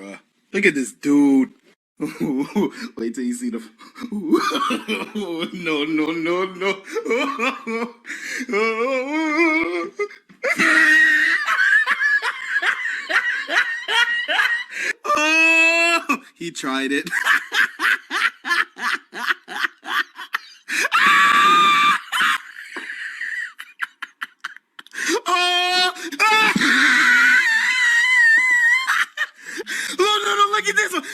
bruh. Look at this dude. Wait till you see the. No, no, no, no. Oh, he tried it. Oh, no, no, no, look at this one.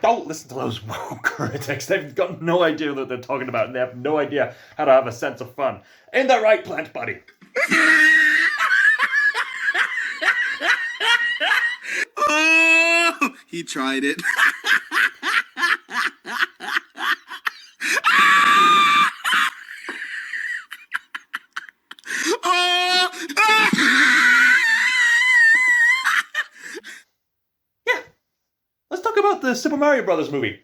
Don't listen to those woke critics. They've got no idea what they're talking about, and they have no idea how to have a sense of fun. Ain't that right, Plant Buddy? Oh, he tried it. Yeah, let's talk about the Super Mario Brothers movie.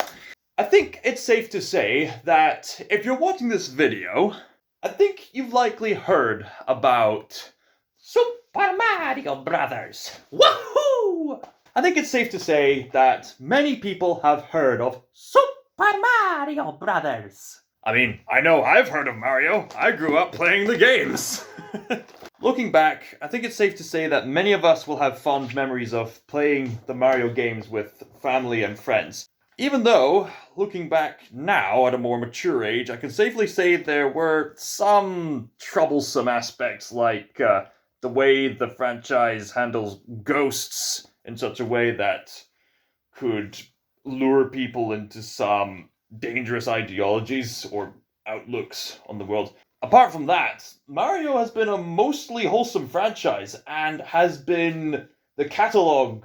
I think it's safe to say that if you're watching this video, I think you've likely heard about Super Mario Brothers. Woohoo! I think it's safe to say that many people have heard of Super Mario Brothers. I mean, I know I've heard of Mario. I grew up playing the games. Looking back, I think it's safe to say that many of us will have fond memories of playing the Mario games with family and friends. Even though, looking back now at a more mature age, I can safely say there were some troublesome aspects, like the way the franchise handles ghosts in such a way that could lure people into some dangerous ideologies or outlooks on the world. Apart from that, Mario has been a mostly wholesome franchise and has been the catalog,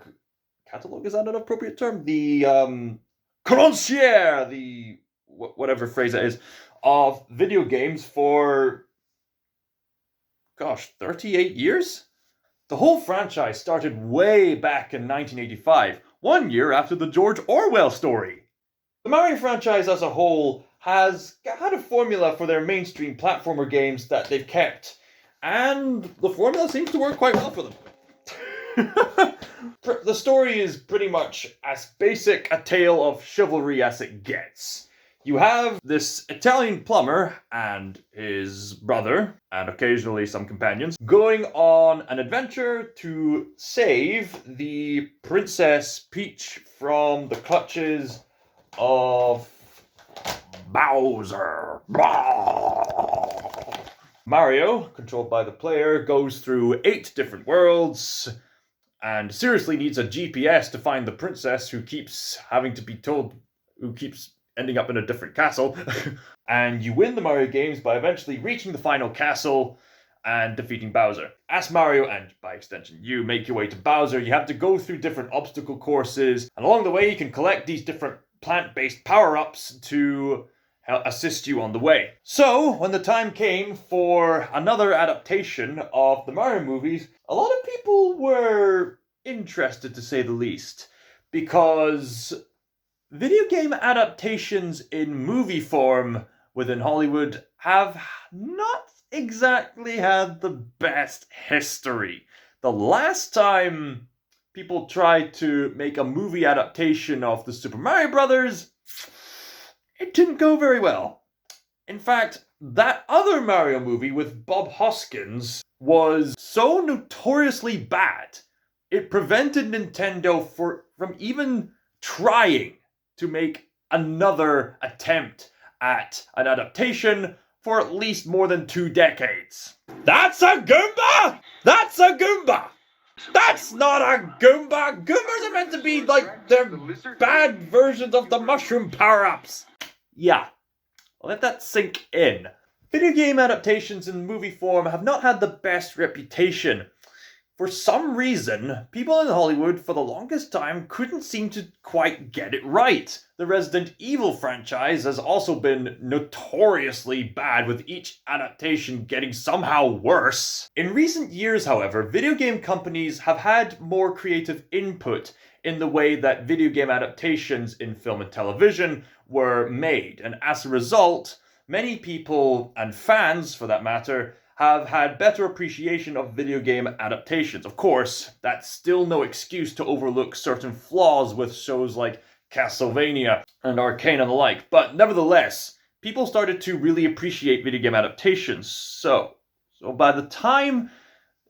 is that an appropriate term? The connoisseur, the whatever phrase it is, of video games for, 38 years? The whole franchise started way back in 1985, 1 year after the George Orwell story. The Mario franchise as a whole has had a formula for their mainstream platformer games that they've kept, and the formula seems to work quite well for them. The story is pretty much as basic a tale of chivalry as it gets. You have this Italian plumber and his brother, and occasionally some companions, going on an adventure to save the Princess Peach from the clutches of Bowser. Mario, controlled by the player, goes through 8 different worlds and seriously needs a GPS to find the princess who keeps ending up in a different castle. And you win the Mario games by eventually reaching the final castle and defeating Bowser. As Mario, and by extension you, make your way to Bowser, you have to go through different obstacle courses, and along the way you can collect these different plant-based power-ups to help assist you on the way. So, when the time came for another adaptation of the Mario movies, a lot of people were interested, to say the least, because video game adaptations in movie form within Hollywood have not exactly had the best history. The last time people tried to make a movie adaptation of the Super Mario Brothers, it didn't go very well. In fact, that other Mario movie with Bob Hoskins was so notoriously bad, it prevented Nintendo from even trying to make another attempt at an adaptation for at least more than 2 decades. That's a Goomba! That's a Goomba! That's not a Goomba! Goombas are meant to be like the bad versions of the mushroom power-ups. Yeah, let that sink in. Video game adaptations in movie form have not had the best reputation. For some reason, people in Hollywood for the longest time couldn't seem to quite get it right. The Resident Evil franchise has also been notoriously bad, with each adaptation getting somehow worse. In recent years, however, video game companies have had more creative input in the way that video game adaptations in film and television were made, and as a result, many people, and fans for that matter, have had better appreciation of video game adaptations. Of course, that's still no excuse to overlook certain flaws with shows like Castlevania and Arcane and the like, but nevertheless, people started to really appreciate video game adaptations. So by the time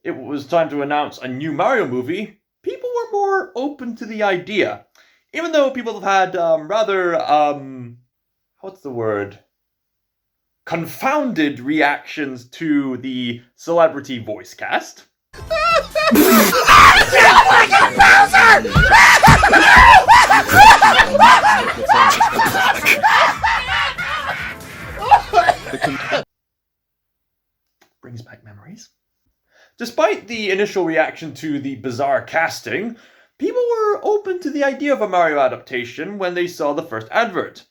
it was time to announce a new Mario movie, people were more open to the idea. Even though people have had confounded reactions to the celebrity voice cast. Brings back memories. Despite the initial reaction to the bizarre casting, people were open to the idea of a Mario adaptation when they saw the first advert.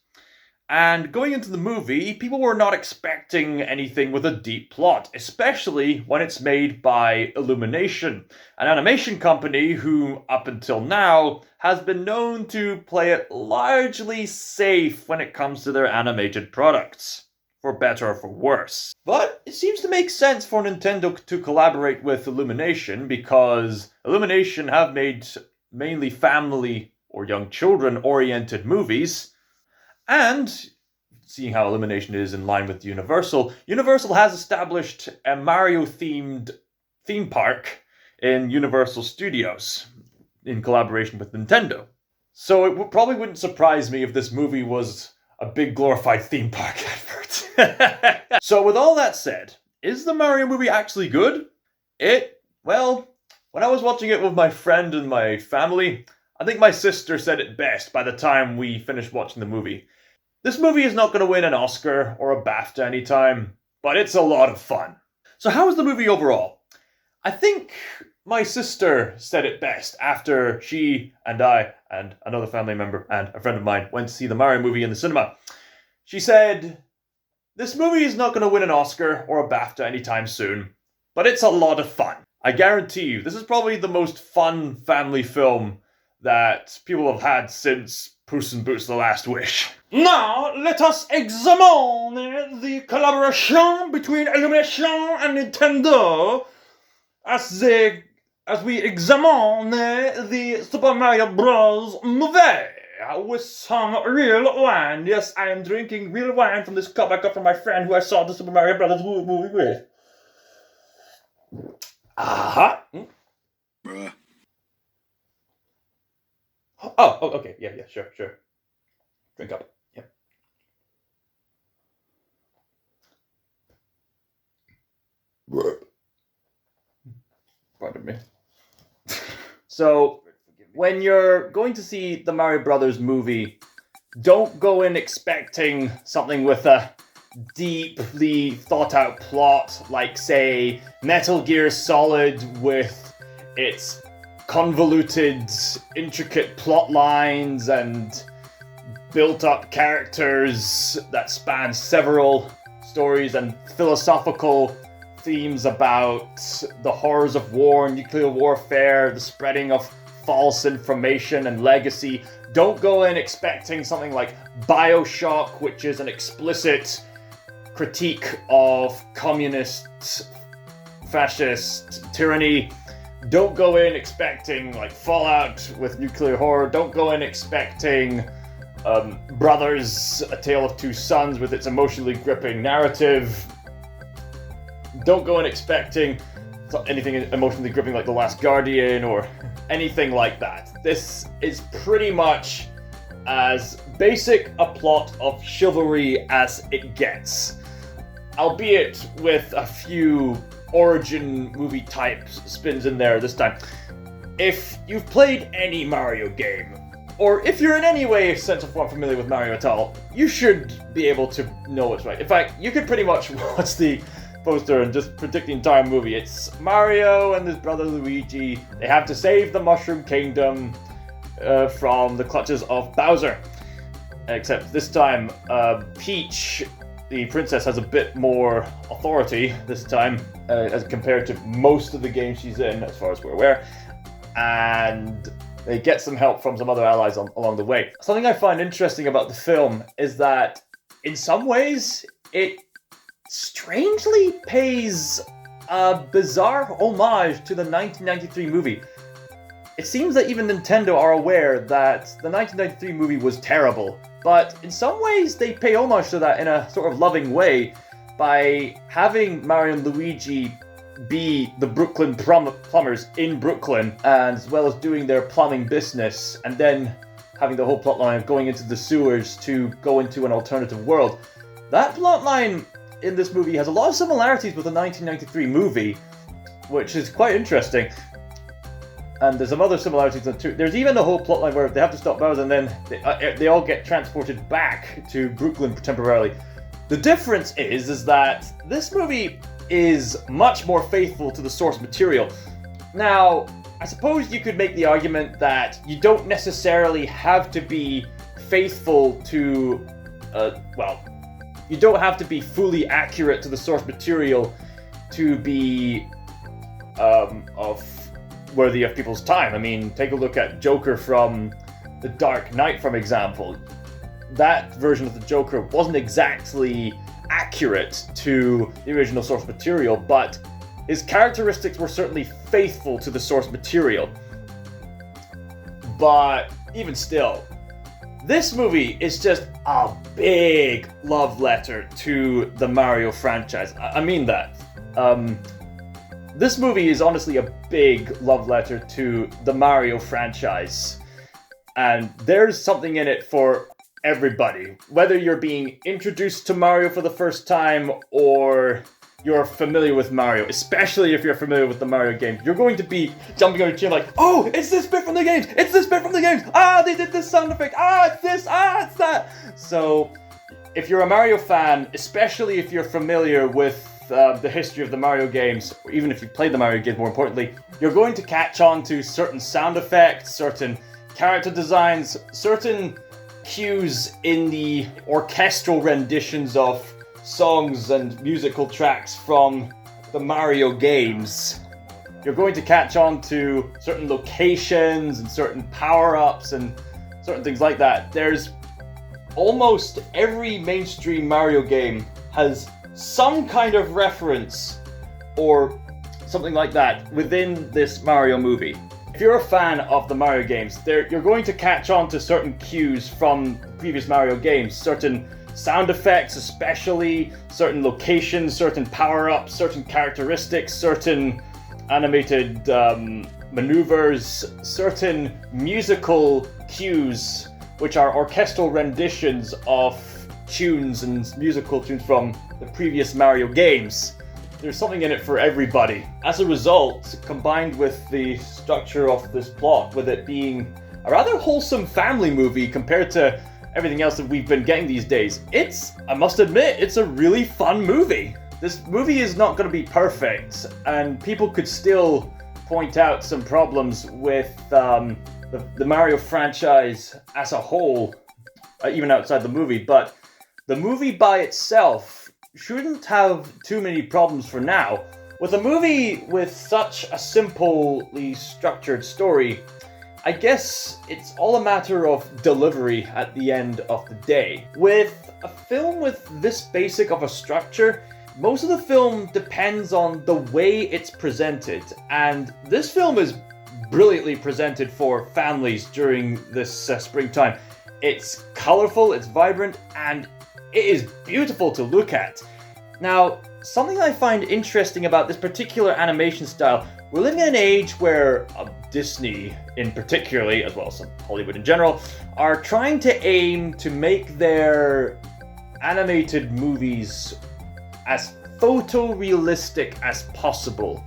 And going into the movie, people were not expecting anything with a deep plot, especially when it's made by Illumination, an animation company who, up until now, has been known to play it largely safe when it comes to their animated products, for better or for worse. But it seems to make sense for Nintendo to collaborate with Illumination, because Illumination have made mainly family or young children-oriented movies. And, seeing how Illumination is in line with Universal, Universal has established a Mario-themed theme park in Universal Studios, in collaboration with Nintendo. So it probably wouldn't surprise me if this movie was a big glorified theme park advert. So with all that said, is the Mario movie actually good? Well, when I was watching it with my friend and my family, I think my sister said it best by the time we finished watching the movie. This movie is not going to win an Oscar or a BAFTA anytime, but it's a lot of fun. So how was the movie overall? I think my sister said it best after she and I and another family member and a friend of mine went to see the Mario movie in the cinema. She said, "This movie is not going to win an Oscar or a BAFTA anytime soon, but it's a lot of fun. I guarantee you, this is probably the most fun family film that people have had since Puss in Boots: The Last Wish." Now, let us examine the collaboration between Illumination and Nintendo as we examine the Super Mario Bros. Movie with some real wine. Yes, I am drinking real wine from this cup I got from my friend who I saw the Super Mario Bros. Movie with. Aha. Bruh. Oh, okay. Yeah, sure. Drink up. Yeah. Pardon me. So, when you're going to see the Mario Brothers movie, don't go in expecting something with a deeply thought out plot like, say, Metal Gear Solid with its convoluted, intricate plot lines and built-up characters that span several stories and philosophical themes about the horrors of war, nuclear warfare, the spreading of false information and legacy. Don't go in expecting something like BioShock, which is an explicit critique of communist, fascist tyranny. Don't go in expecting like Fallout with nuclear horror. Don't go in expecting Brothers, A Tale of Two Sons with its emotionally gripping narrative. Don't go in expecting anything emotionally gripping like The Last Guardian or anything like that. This is pretty much as basic a plot of chivalry as it gets, albeit with a few origin movie type spins in there this time. If you've played any Mario game, or if you're in any way sense of form familiar with Mario at all, you should be able to know what's right. In fact, you could pretty much watch the poster and just predict the entire movie. It's Mario and his brother Luigi. They have to save the Mushroom Kingdom from the clutches of Bowser. Except this time, Peach, the princess, has a bit more authority this time, as compared to most of the games she's in, as far as we're aware. And they get some help from some other allies along the way. Something I find interesting about the film is that, in some ways, it strangely pays a bizarre homage to the 1993 movie. It seems that even Nintendo are aware that the 1993 movie was terrible, but in some ways they pay homage to that in a sort of loving way by having Mario and Luigi be the Brooklyn plumbers in Brooklyn, and as well as doing their plumbing business, and then having the whole plotline of going into the sewers to go into an alternative world. That plotline in this movie has a lot of similarities with the 1993 movie, which is quite interesting. And there's some other similarities too. There's even a whole plotline where they have to stop Bowser, and then they all get transported back to Brooklyn temporarily. The difference is that this movie is much more faithful to the source material. Now, I suppose you could make the argument that you don't necessarily have to be faithful to, you don't have to be fully accurate to the source material to be worthy of people's time. I mean, take a look at Joker from The Dark Knight, for example. That version of the Joker wasn't exactly accurate to the original source material, but his characteristics were certainly faithful to the source material. But even still, this movie is just a big love letter to the Mario franchise. I mean that. This movie is honestly a big love letter to the Mario franchise. And there's something in it for everybody. Whether you're being introduced to Mario for the first time or you're familiar with Mario, especially if you're familiar with the Mario games, you're going to be jumping on your chair like, oh, it's this bit from the games! It's this bit from the games! Ah, they did this sound effect! Ah, it's this! Ah, it's that! So, if you're a Mario fan, especially if you're familiar with the history of the Mario games, or even if you've played the Mario games more importantly, you're going to catch on to certain sound effects, certain character designs, certain cues in the orchestral renditions of songs and musical tracks from the Mario games. You're going to catch on to certain locations and certain power-ups and certain things like that. There's almost every mainstream Mario game has some kind of reference or something like that within this Mario movie. If you're a fan of the Mario games, you're going to catch on to certain cues from previous Mario games, certain sound effects especially, certain locations, certain power-ups, certain characteristics, certain animated maneuvers, certain musical cues, which are orchestral renditions of tunes and musical tunes from the previous Mario games. There's something in it for everybody. As a result, combined with the structure of this plot, with it being a rather wholesome family movie compared to everything else that we've been getting these days, I must admit, it's a really fun movie. This movie is not going to be perfect, and people could still point out some problems with the Mario franchise as a whole, even outside the movie, but the movie by itself shouldn't have too many problems for now. With a movie with such a simply structured story, I guess it's all a matter of delivery at the end of the day. With a film with this basic of a structure, most of the film depends on the way it's presented, and this film is brilliantly presented for families during this springtime. It's colorful, it's vibrant, and it is beautiful to look at. Now, something I find interesting about this particular animation style, we're living in an age where Disney in particularly, as well as Hollywood in general, are trying to aim to make their animated movies as photorealistic as possible.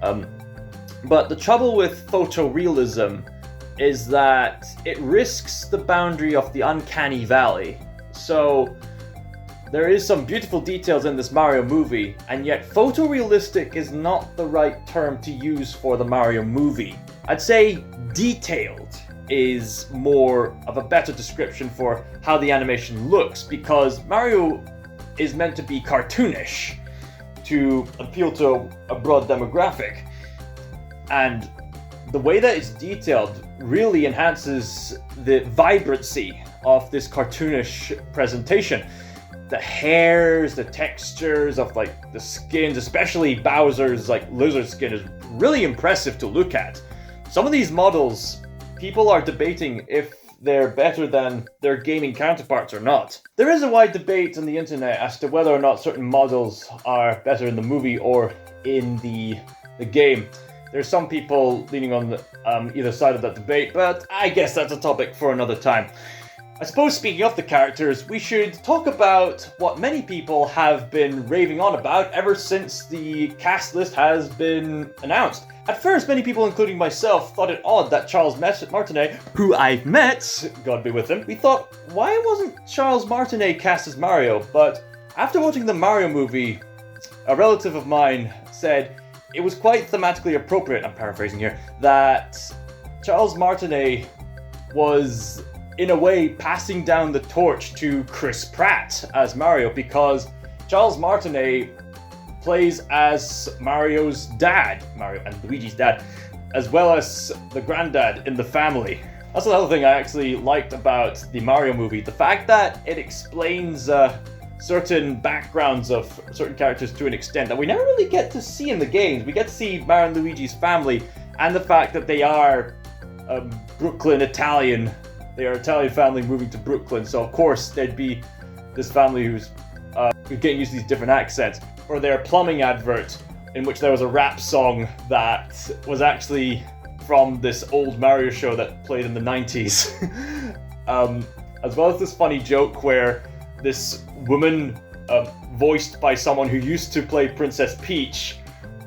But the trouble with photorealism is that it risks the boundary of the uncanny valley. So there is some beautiful details in this Mario movie, and yet photorealistic is not the right term to use for the Mario movie. I'd say detailed is more of a better description for how the animation looks, because Mario is meant to be cartoonish to appeal to a broad demographic. And the way that it's detailed really enhances the vibrancy of this cartoonish presentation. the hairs, the textures of like the skins, especially Bowser's like lizard skin, is really impressive to look at. Some of these models, people are debating if they're better than their gaming counterparts or not. There is a wide debate on the internet as to whether or not certain models are better in the movie or in the game. There's some people leaning on the, either side of that debate, but I guess that's a topic for another time. I suppose speaking of the characters, we should talk about what many people have been raving on about ever since the cast list has been announced. At first, many people, including myself, thought it odd that Charles Martinet, who I've met, God be with him, we thought, why wasn't Charles Martinet cast as Mario? But after watching the Mario movie, a relative of mine said it was quite thematically appropriate, I'm paraphrasing here, that Charles Martinet was in a way passing down the torch to Chris Pratt as Mario, because Charles Martinet plays as Mario's dad, Mario and Luigi's dad, as well as the granddad in the family. That's another thing I actually liked about the Mario movie, the fact that it explains certain backgrounds of certain characters to an extent that we never really get to see in the games. We get to see Mario and Luigi's family, and the fact that they are Brooklyn Italian. They are an Italian family moving to Brooklyn, so of course there'd be this family who's getting used to these different accents. Or their plumbing advert, in which there was a rap song that was actually from this old Mario show that played in the 90s. As well as this funny joke where this woman, voiced by someone who used to play Princess Peach,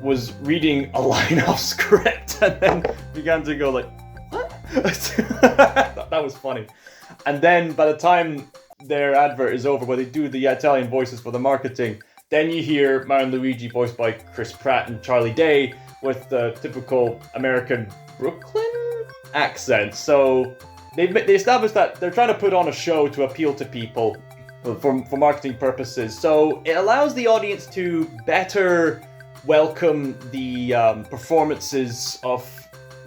was reading a line off script and then began to go like, what? That was funny. And then by the time their advert is over, where they do the Italian voices for the marketing, then you hear Mario and Luigi voiced by Chris Pratt and Charlie Day with the typical American Brooklyn accent. So they established that they're trying to put on a show to appeal to people for marketing purposes. So it allows the audience to better welcome the performances of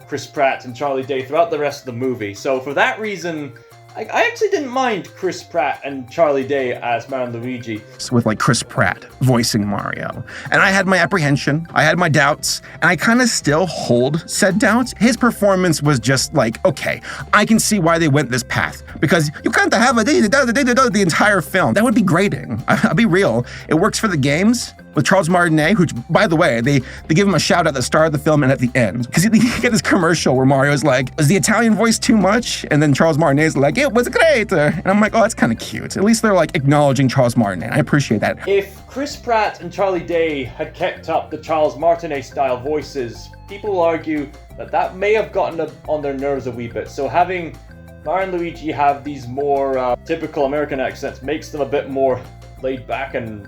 Chris Pratt and Charlie Day throughout the rest of the movie. So for that reason, I actually didn't mind Chris Pratt and Charlie Day as Mario and Luigi. With like Chris Pratt voicing Mario. And I had my apprehension, I had my doubts, and I kind of still hold said doubts. His performance was just like, okay, I can see why they went this path. Because you can't have the entire film. That would be grating. I'll be real. It works for the games with Charles Martinet, who, by the way, they give him a shout at the start of the film and at the end. Because you get this commercial where Mario's like, is the Italian voice too much? And then Charles Martinet's like, it was great. And I'm like, oh, that's kind of cute. At least they're like acknowledging Charles Martinet. I appreciate that. If Chris Pratt and Charlie Day had kept up the Charles Martinet style voices, people will argue that may have gotten on their nerves a wee bit. So having Mario and Luigi have these more typical American accents makes them a bit more laid back and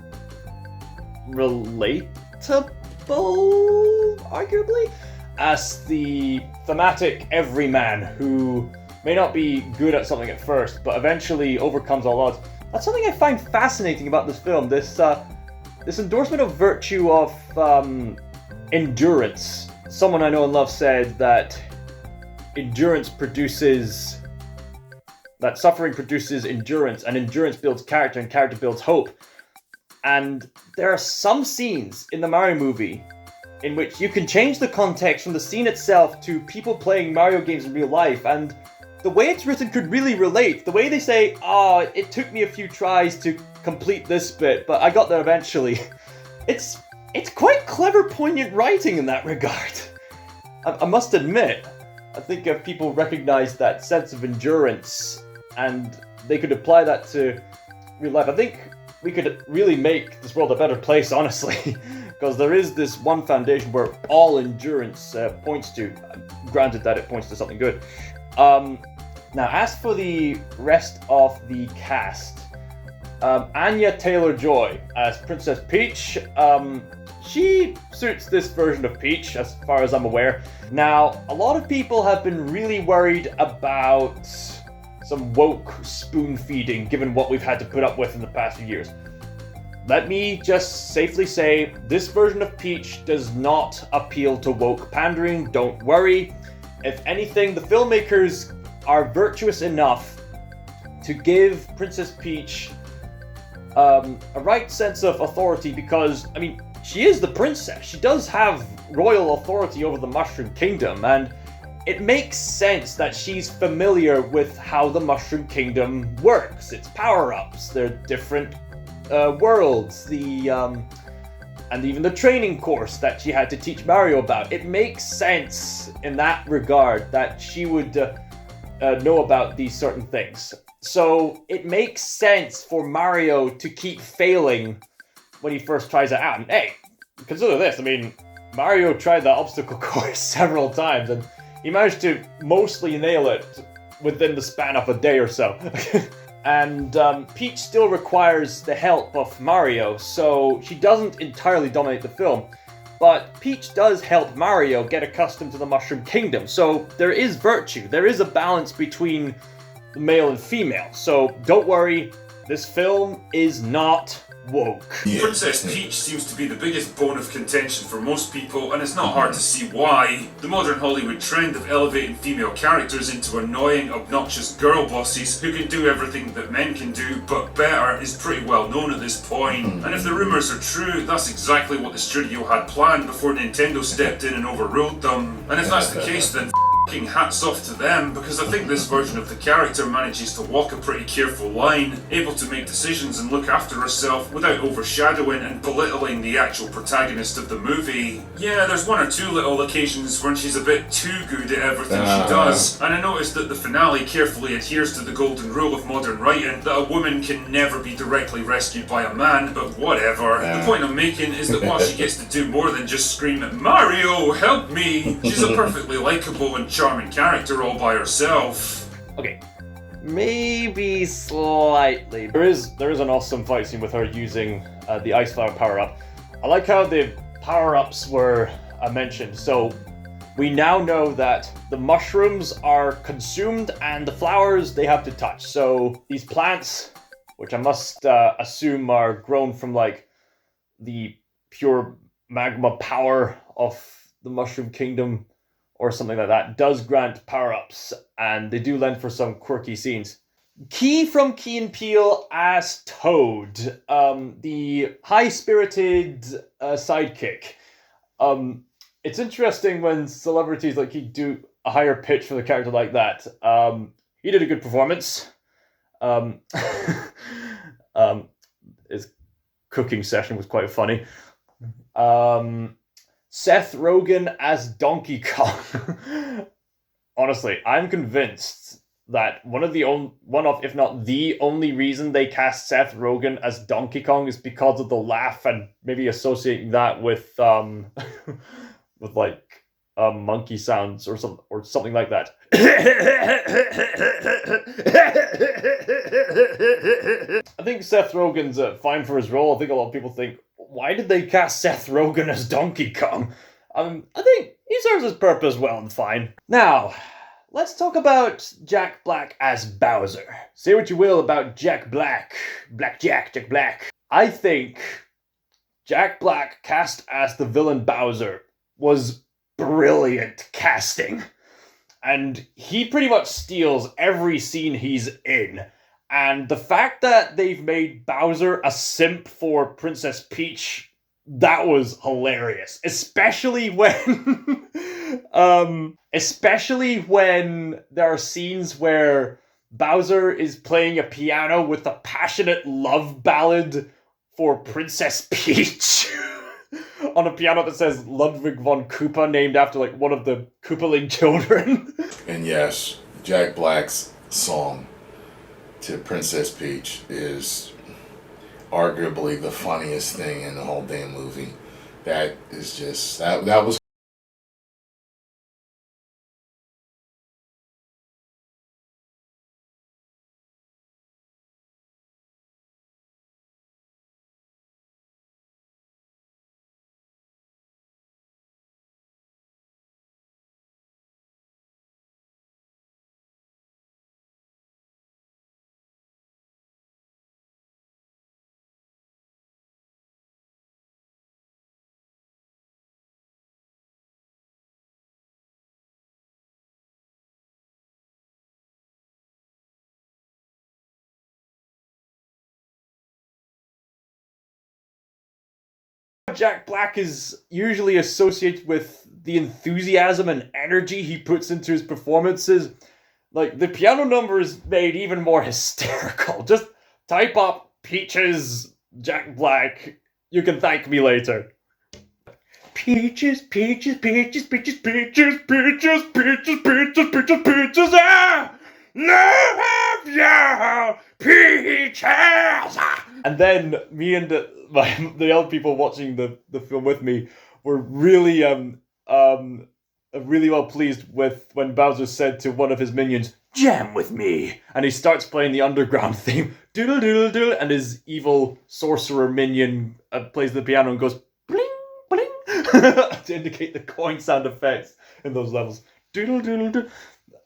relatable, arguably, as the thematic everyman who may not be good at something at first, but eventually overcomes all odds. That's something I find fascinating about this film, this endorsement of virtue of endurance. Someone I know and love said that suffering produces endurance, and endurance builds character, and character builds hope. And there are some scenes in the Mario movie in which you can change the context from the scene itself to people playing Mario games in real life, and the way it's written could really relate. The way they say, it took me a few tries to complete this bit, but I got there eventually. It's quite clever, poignant writing in that regard. I must admit, I think if people recognize that sense of endurance and they could apply that to real life, I think we could really make this world a better place, honestly. Because there is this one foundation where all endurance points to, granted that it points to something good. Now, as for the rest of the cast, Anya Taylor-Joy as Princess Peach, she suits this version of Peach, as far as I'm aware. Now, a lot of people have been really worried about some woke spoon-feeding, given what we've had to put up with in the past few years. Let me just safely say, this version of Peach does not appeal to woke pandering, don't worry. If anything, the filmmakers are virtuous enough to give Princess Peach a right sense of authority because, I mean, she is the princess. She does have royal authority over the Mushroom Kingdom, and it makes sense that she's familiar with how the Mushroom Kingdom works. Its power-ups, their different worlds, and even the training course that she had to teach Mario about. It makes sense in that regard that she would know about these certain things. So it makes sense for Mario to keep failing when he first tries it out. And hey, consider this, I mean, Mario tried the obstacle course several times, and he managed to mostly nail it within the span of a day or so. And Peach still requires the help of Mario, so she doesn't entirely dominate the film. But Peach does help Mario get accustomed to the Mushroom Kingdom, so there is virtue. There is a balance between the male and female. So don't worry, this film is not woke. Princess Peach seems to be the biggest bone of contention for most people, and it's not hard to see why. The modern Hollywood trend of elevating female characters into annoying, obnoxious girl bosses who can do everything that men can do, but better, is pretty well known at this point. And if the rumours are true, that's exactly what the studio had planned before Nintendo stepped in and overruled them. And if that's the case, then hats off to them, because I think this version of the character manages to walk a pretty careful line, able to make decisions and look after herself without overshadowing and belittling the actual protagonist of the movie. Yeah, there's one or two little occasions when she's a bit too good at everything she does, and I noticed that the finale carefully adheres to the golden rule of modern writing that a woman can never be directly rescued by a man, but whatever. The point I'm making is that while she gets to do more than just scream at Mario, help me, she's a perfectly likeable and charming character all by herself. Okay, maybe slightly. There is an awesome fight scene with her using the Ice Flower power-up. I like how the power-ups were mentioned. So we now know that the mushrooms are consumed and the flowers they have to touch. So these plants, which I must assume are grown from like the pure magma power of the Mushroom Kingdom, or something like that, does grant power-ups, and they do lend for some quirky scenes. Key from Key and Peele as Toad, the high-spirited sidekick. It's interesting when celebrities like he do a higher pitch for the character like that. He did a good performance. His cooking session was quite funny. Seth Rogen as Donkey Kong. Honestly, I'm convinced that one of, if not the only reason they cast Seth Rogen as Donkey Kong is because of the laugh and maybe associating that with with like monkey sounds or something like that. I think Seth Rogen's fine for his role. I think a lot of people think, why did they cast Seth Rogen as Donkey Kong? I think he serves his purpose well and fine. Now, let's talk about Jack Black as Bowser. Say what you will about Jack Black. Jack Black. I think Jack Black cast as the villain Bowser was brilliant casting. And he pretty much steals every scene he's in. And the fact that they've made Bowser a simp for Princess Peach, that was hilarious. Especially when there are scenes where Bowser is playing a piano with a passionate love ballad for Princess Peach. On a piano that says Ludwig von Koopa, named after like one of the Koopaling children. And yes, Jack Black's song to Princess Peach is arguably the funniest thing in the whole damn movie. That is just that was Jack Black is usually associated with the enthusiasm and energy he puts into his performances. Like, the piano number is made even more hysterical. Just type up Peaches, Jack Black. You can thank me later. Peaches, peaches, peaches, peaches, peaches, peaches, peaches, peaches, peaches, peaches, ah! Love you, peaches! And then me and the other people watching the film with me were really really well pleased with when Bowser said to one of his minions, "Jam with me," and he starts playing the underground theme, doodle doodle doodle, and his evil sorcerer minion plays the piano and goes bling bling to indicate the coin sound effects in those levels, doodle doodle doodle.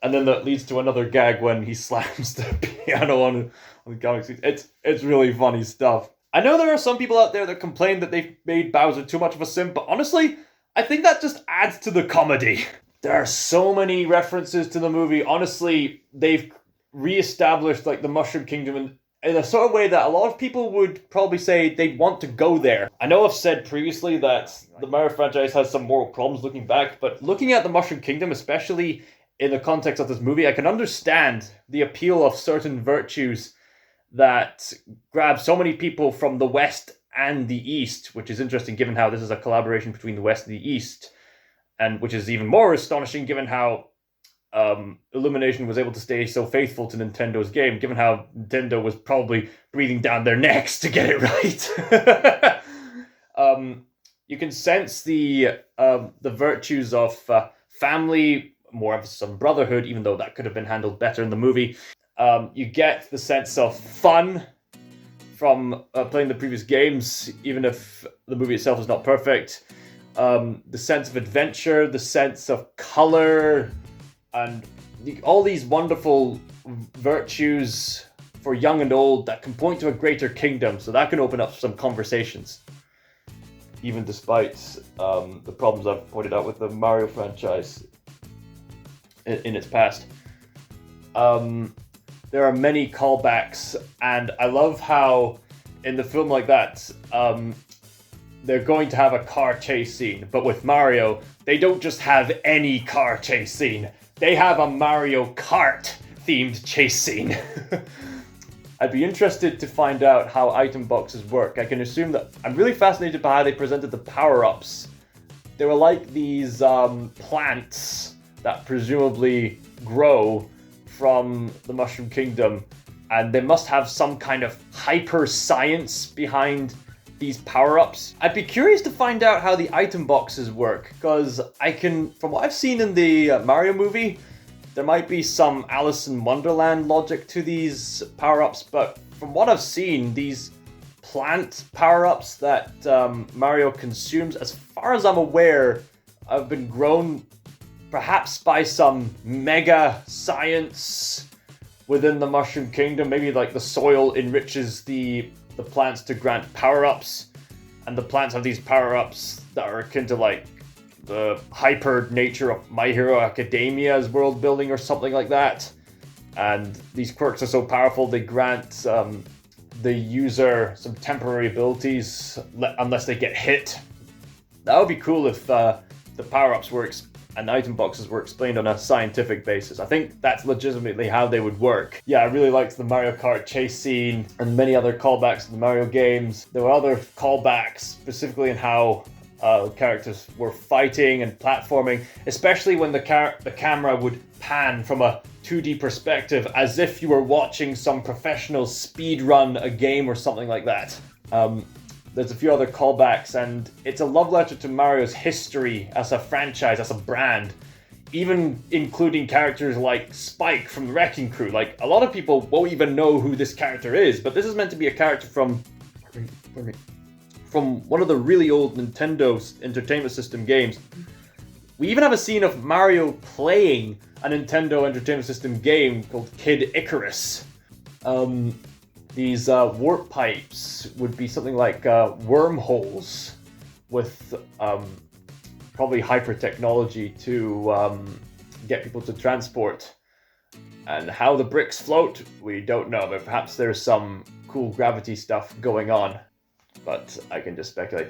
And then that leads to another gag when he slams the piano on the galaxy. It's really funny stuff. I know there are some people out there that complain that they've made Bowser too much of a simp, but honestly, I think that just adds to the comedy. There are so many references to the movie. Honestly, they've re-established like the Mushroom Kingdom in a sort of way that a lot of people would probably say they'd want to go there. I know I've said previously that the Mario franchise has some moral problems looking back, but looking at the Mushroom Kingdom, especially in the context of this movie, I can understand the appeal of certain virtues that grab so many people from the West and the East, which is interesting given how this is a collaboration between the West and the East, and which is even more astonishing given how Illumination was able to stay so faithful to Nintendo's game, given how Nintendo was probably breathing down their necks to get it right. You can sense the virtues of family, more emphasis on brotherhood, even though that could have been handled better in the movie. You get the sense of fun from playing the previous games, even if the movie itself is not perfect. The sense of adventure, the sense of color, and all these wonderful virtues for young and old that can point to a greater kingdom. So that can open up some conversations, even despite the problems I've pointed out with the Mario franchise in its past. There are many callbacks, and I love how in the film like that, they're going to have a car chase scene, but with Mario, they don't just have any car chase scene. They have a Mario Kart themed chase scene. I'd be interested to find out how item boxes work. I can assume that I'm really fascinated by how they presented the power-ups. They were like these plants that presumably grow from the Mushroom Kingdom, and they must have some kind of hyper science behind these power-ups. I'd be curious to find out how the item boxes work, because from what I've seen in the Mario movie, there might be some Alice in Wonderland logic to these power-ups, but from what I've seen, these plant power-ups that Mario consumes, as far as I'm aware, have been grown perhaps by some mega science within the Mushroom Kingdom. Maybe like the soil enriches the plants to grant power-ups, and the plants have these power-ups that are akin to like the hyper nature of My Hero Academia's world building or something like that. And these quirks are so powerful they grant the user some temporary abilities unless they get hit. That would be cool if the power-ups and item boxes were explained on a scientific basis. I think that's legitimately how they would work. Yeah, I really liked the Mario Kart chase scene and many other callbacks to the Mario games. There were other callbacks specifically in how characters were fighting and platforming, especially when the camera would pan from a 2D perspective as if you were watching some professional speed run a game or something like that. There's a few other callbacks, and it's a love letter to Mario's history as a franchise, as a brand, even including characters like Spike from the Wrecking Crew. Like, a lot of people won't even know who this character is, but this is meant to be a character from one of the really old Nintendo Entertainment System games. We even have a scene of Mario playing a Nintendo Entertainment System game called Kid Icarus. These warp pipes would be something like wormholes with probably hyper technology to get people to transport. And how the bricks float, we don't know, but perhaps there's some cool gravity stuff going on. But I can just speculate.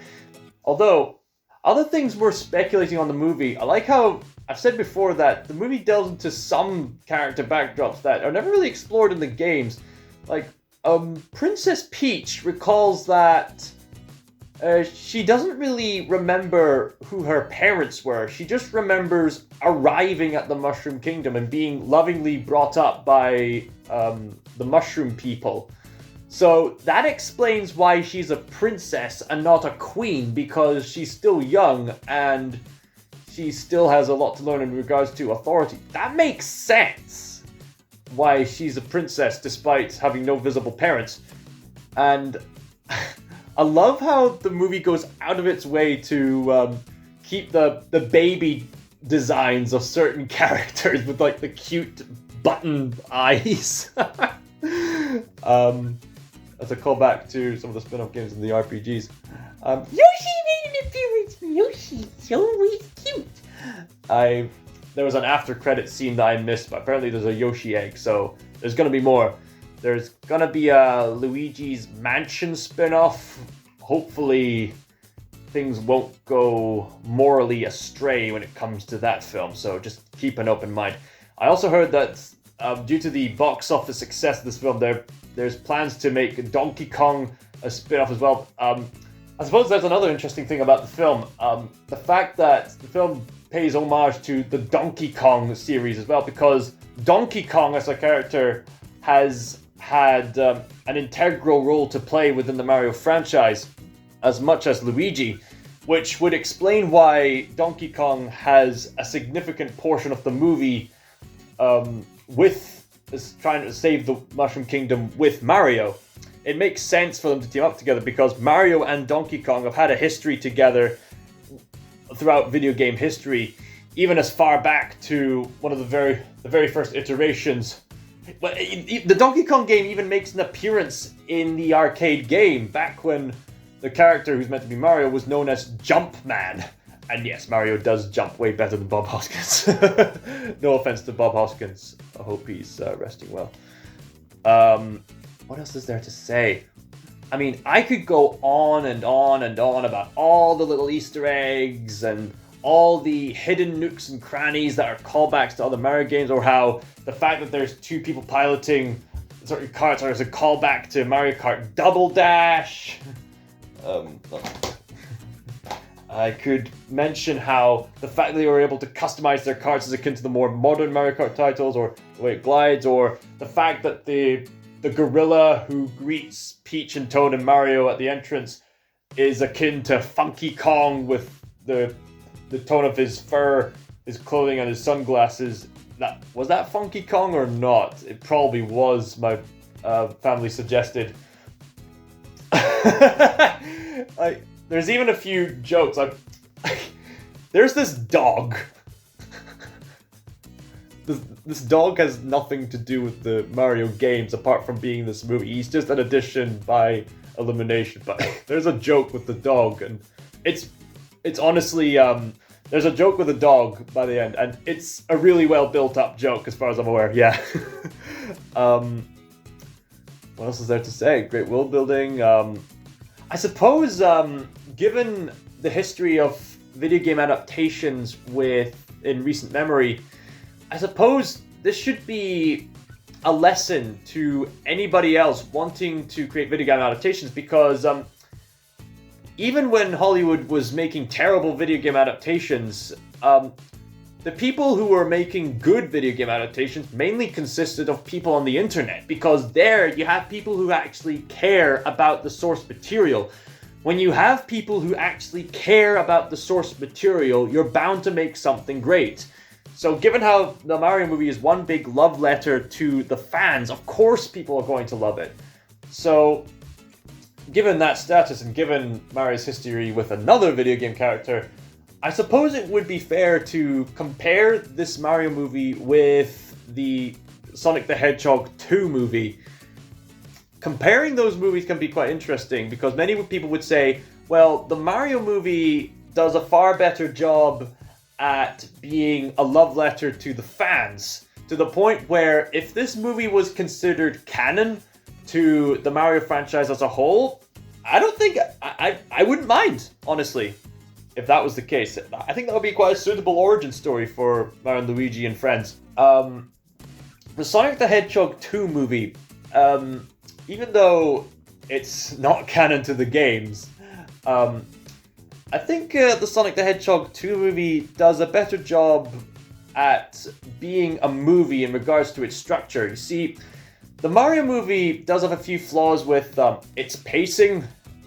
Although, other things we're speculating on the movie, I like how I've said before that the movie delves into some character backdrops that are never really explored in the games. Like, Princess Peach recalls that she doesn't really remember who her parents were. She just remembers arriving at the Mushroom Kingdom and being lovingly brought up by the Mushroom people. So that explains why she's a princess and not a queen, because she's still young and she still has a lot to learn in regards to authority. That makes sense why she's a princess despite having no visible parents. And I love how the movie goes out of its way to keep the baby designs of certain characters with like the cute button eyes. As a callback to some of the spin-off games in the RPGs. Yoshi made an appearance! Yoshi, so cute! There was an after-credit scene that I missed, but apparently there's a Yoshi egg, so there's gonna be more. There's gonna be a Luigi's Mansion spin-off. Hopefully things won't go morally astray when it comes to that film, so just keep an open mind. I also heard that due to the box office success of this film, there's plans to make Donkey Kong a spin-off as well. I suppose that's another interesting thing about the film. The fact that the film pays homage to the Donkey Kong series as well, because Donkey Kong as a character has had an integral role to play within the Mario franchise, as much as Luigi, which would explain why Donkey Kong has a significant portion of the movie is trying to save the Mushroom Kingdom with Mario. It makes sense for them to team up together because Mario and Donkey Kong have had a history together throughout video game history, even as far back to one of the very first iterations. But the Donkey Kong game even makes an appearance in the arcade game back when the character who's meant to be Mario was known as Jumpman. And yes, Mario does jump way better than Bob Hoskins. No offense to Bob Hoskins. I hope he's resting well. What else is there to say? I mean, I could go on and on and on about all the little Easter eggs and all the hidden nooks and crannies that are callbacks to other Mario games, or how the fact that there's two people piloting certain carts is a callback to Mario Kart Double Dash. I could mention how the fact that they were able to customize their carts is akin to the more modern Mario Kart titles, or the way it glides, or the fact that the gorilla who greets Peach and Toad and Mario at the entrance is akin to Funky Kong with the tone of his fur, his clothing, and his sunglasses. Was that Funky Kong or not? It probably was, my family suggested. There's even a few jokes. There's this dog. This dog has nothing to do with the Mario games apart from being in this movie. He's just an addition by elimination. But there's a joke with the dog, and it's honestly there's a joke with a dog by the end, and it's a really well built up joke as far as I'm aware. Yeah. What else is there to say? Great world building. I suppose, given the history of video game adaptations in recent memory, I suppose this should be a lesson to anybody else wanting to create video game adaptations, because even when Hollywood was making terrible video game adaptations, the people who were making good video game adaptations mainly consisted of people on the internet, because there you have people who actually care about the source material. When you have people who actually care about the source material, you're bound to make something great. So given how the Mario movie is one big love letter to the fans, of course people are going to love it. So given that status and given Mario's history with another video game character, I suppose it would be fair to compare this Mario movie with the Sonic the Hedgehog 2 movie. Comparing those movies can be quite interesting, because many people would say, well, the Mario movie does a far better job at being a love letter to the fans, to the point where if this movie was considered canon to the Mario franchise as a whole, I don't think I wouldn't mind, honestly, if that was the case. I think that would be quite a suitable origin story for Mario and Luigi and friends. The Sonic the Hedgehog 2 movie, even though it's not canon to the games, I think the Sonic the Hedgehog 2 movie does a better job at being a movie in regards to its structure. You see, the Mario movie does have a few flaws with its pacing,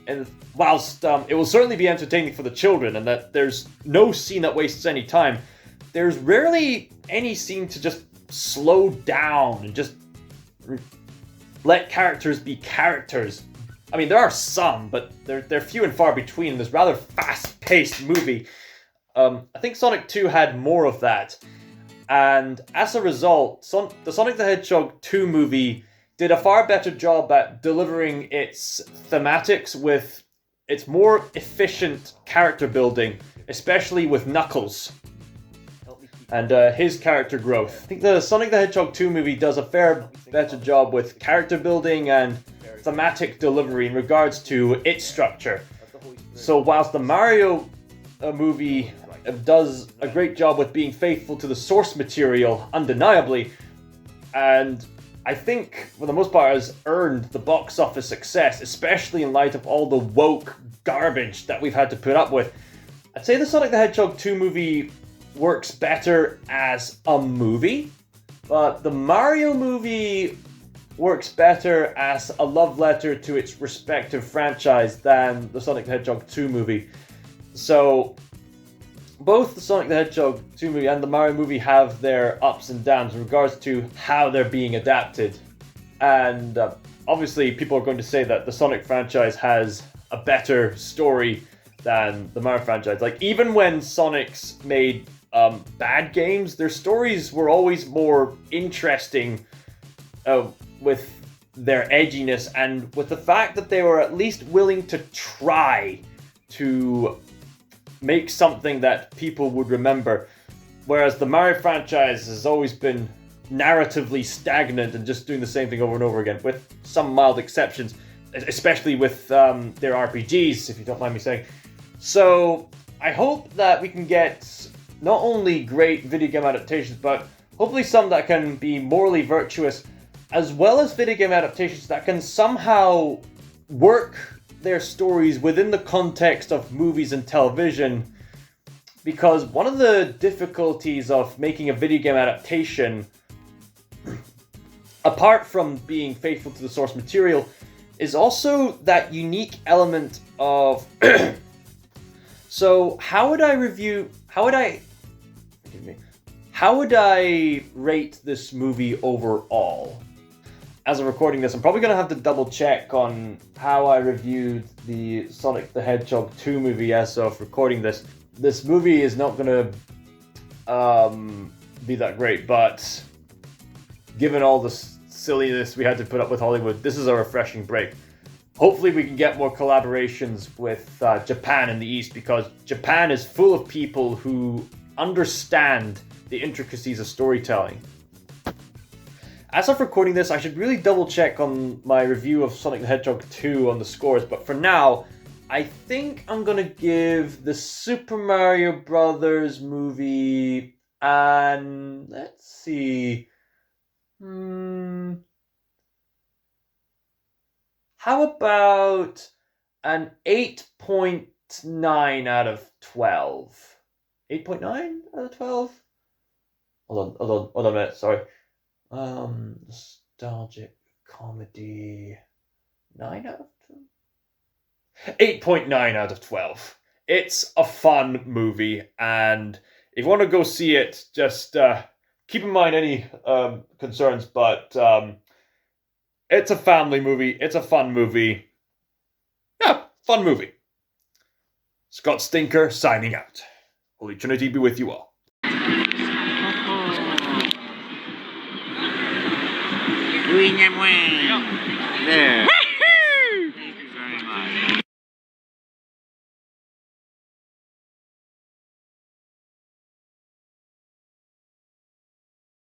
and whilst it will certainly be entertaining for the children, and that there's no scene that wastes any time, there's rarely any scene to just slow down and just let characters be characters. I mean, there are some, but they're few and far between. This rather fast-paced movie. I think Sonic 2 had more of that. And as a result, the Sonic the Hedgehog 2 movie did a far better job at delivering its thematics with its more efficient character building, especially with Knuckles and his character growth. I think the Sonic the Hedgehog 2 movie does a fair better job with character building and thematic delivery in regards to its structure. So whilst the Mario movie does a great job with being faithful to the source material, undeniably, and I think for the most part has earned the box office success, especially in light of all the woke garbage that we've had to put up with. I'd say the Sonic the Hedgehog 2 movie works better as a movie, but the Mario movie works better as a love letter to its respective franchise than the Sonic the Hedgehog 2 movie. So both the Sonic the Hedgehog 2 movie and the Mario movie have their ups and downs in regards to how they're being adapted. And obviously people are going to say that the Sonic franchise has a better story than the Mario franchise. Like, even when Sonic's made bad games, their stories were always more interesting with their edginess and with the fact that they were at least willing to try to make something that people would remember. Whereas the Mario franchise has always been narratively stagnant and just doing the same thing over and over again, with some mild exceptions, especially with their RPGs, if you don't mind me saying. So I hope that we can get not only great video game adaptations, but hopefully some that can be morally virtuous, as well as video game adaptations that can somehow work their stories within the context of movies and television. Because one of the difficulties of making a video game adaptation, apart from being faithful to the source material, is also that unique element of so how would I rate this movie overall? As I'm recording this, I'm probably going to have to double check on how I reviewed the Sonic the Hedgehog 2 movie as of recording this. This movie is not going to be that great, but given all the silliness we had to put up with Hollywood, this is a refreshing break. Hopefully we can get more collaborations with Japan in the East, because Japan is full of people who understand the intricacies of storytelling. As of recording this, I should really double check on my review of Sonic the Hedgehog 2 on the scores, but for now, I think I'm gonna give the Super Mario Brothers movie an, let's see, how about an 8.9 out of 12? 8.9 out of 12? Hold on a minute, sorry. Nostalgic comedy, 9 out of 12? 8.9 out of 12. It's a fun movie, and if you want to go see it, just keep in mind any concerns, but it's a family movie, it's a fun movie. Yeah, fun movie. ScotsThinker signing out. Holy Trinity be with you all. There.